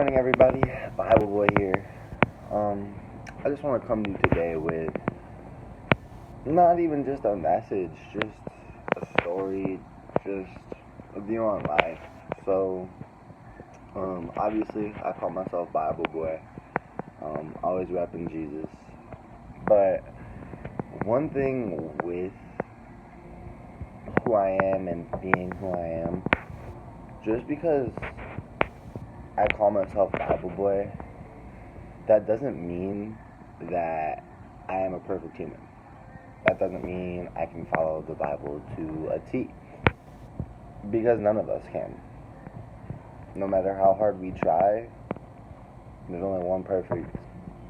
morning, everybody. Bible Boy here. I just want to come to you today with not even just a message, just a story, just a view on life. So, obviously, I call myself Bible Boy. Always repping Jesus. But one thing with who I am and being who I am, just because I call myself Bible Boy, that doesn't mean that I am a perfect human. That doesn't mean I can follow the Bible to a T. Because none of us can. No matter how hard we try, there's only one perfect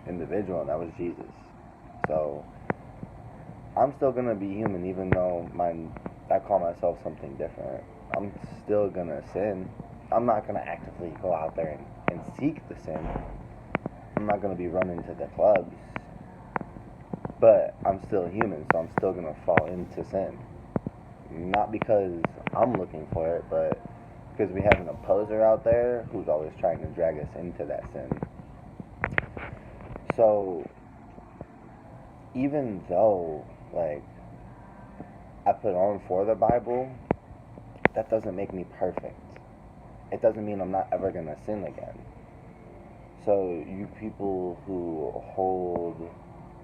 individual, and that was Jesus. So, I'm still going to be human, even though I call myself something different. I'm still going to sin. I'm not going to actively go out there and seek the sin. I'm not going to be running to the clubs. But I'm still human, so I'm still going to fall into sin. Not because I'm looking for it, but because we have an opposer out there who's always trying to drag us into that sin. So, even though, I put on for the Bible, that doesn't make me perfect. It doesn't mean I'm not ever going to sin again. So, you people who hold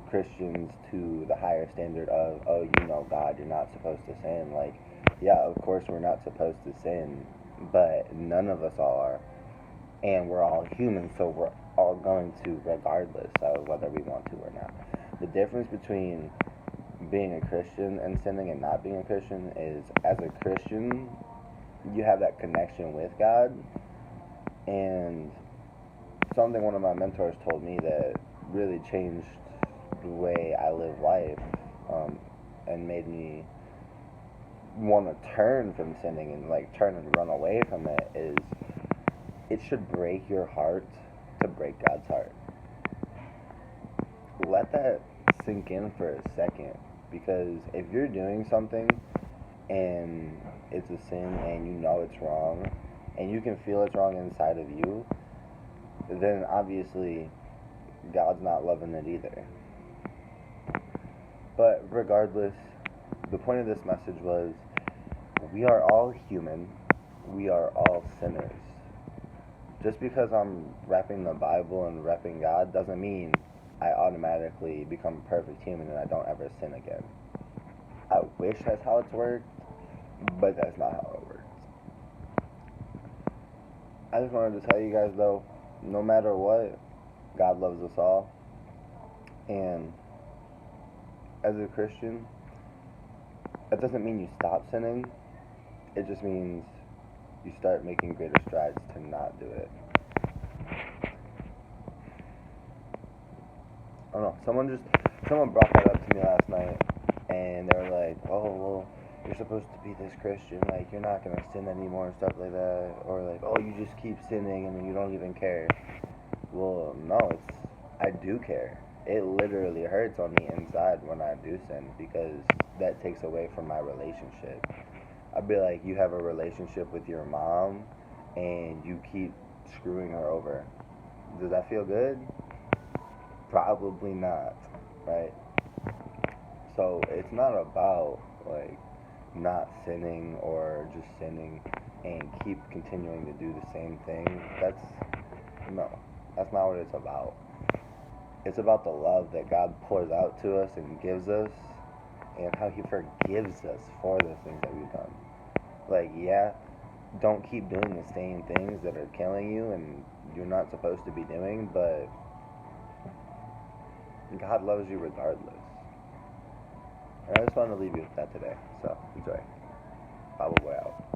Christians to the higher standard of, oh, you know God, you're not supposed to sin. Yeah, of course we're not supposed to sin, but none of us are. And we're all human, so we're all going to, regardless of whether we want to or not. The difference between being a Christian and sinning and not being a Christian is, as a Christian, you have that connection with God. And something one of my mentors told me that really changed the way I live life, and made me want to turn from sinning and turn and run away from it, is it should break your heart to break God's heart. Let that sink in for a second, because if you're doing something and it's a sin and you know it's wrong and you can feel it's wrong inside of you, then obviously God's not loving it either. But regardless, the point of this message was, we are all human. We are all sinners. Just because I'm repping the Bible and repping God doesn't mean I automatically become a perfect human and I don't ever sin again. I wish that's how it's worked, but that's not how it works. I just wanted to tell you guys, though, no matter what, God loves us all. And as a Christian, that doesn't mean you stop sinning. It just means you start making greater strides to not do it. I don't know. Someone brought that up to me last night, and they were like, "Oh, well, you're supposed to be this Christian. You're not gonna sin anymore and stuff like that." Or "Oh, you just keep sinning and you don't even care." Well, no, I do care. It literally hurts on the inside when I do sin, because that takes away from my relationship. I'd be like, you have a relationship with your mom and you keep screwing her over. Does that feel good? Probably not, right? So it's not about not sinning or just sinning and keep continuing to do the same thing. That's not what it's about. It's about the love that God pours out to us and gives us, and how He forgives us for the things that we've done. Yeah, don't keep doing the same things that are killing you and you're not supposed to be doing, but God loves you regardless. And I just wanted to leave you with that today. So, enjoy. Bible Boy out.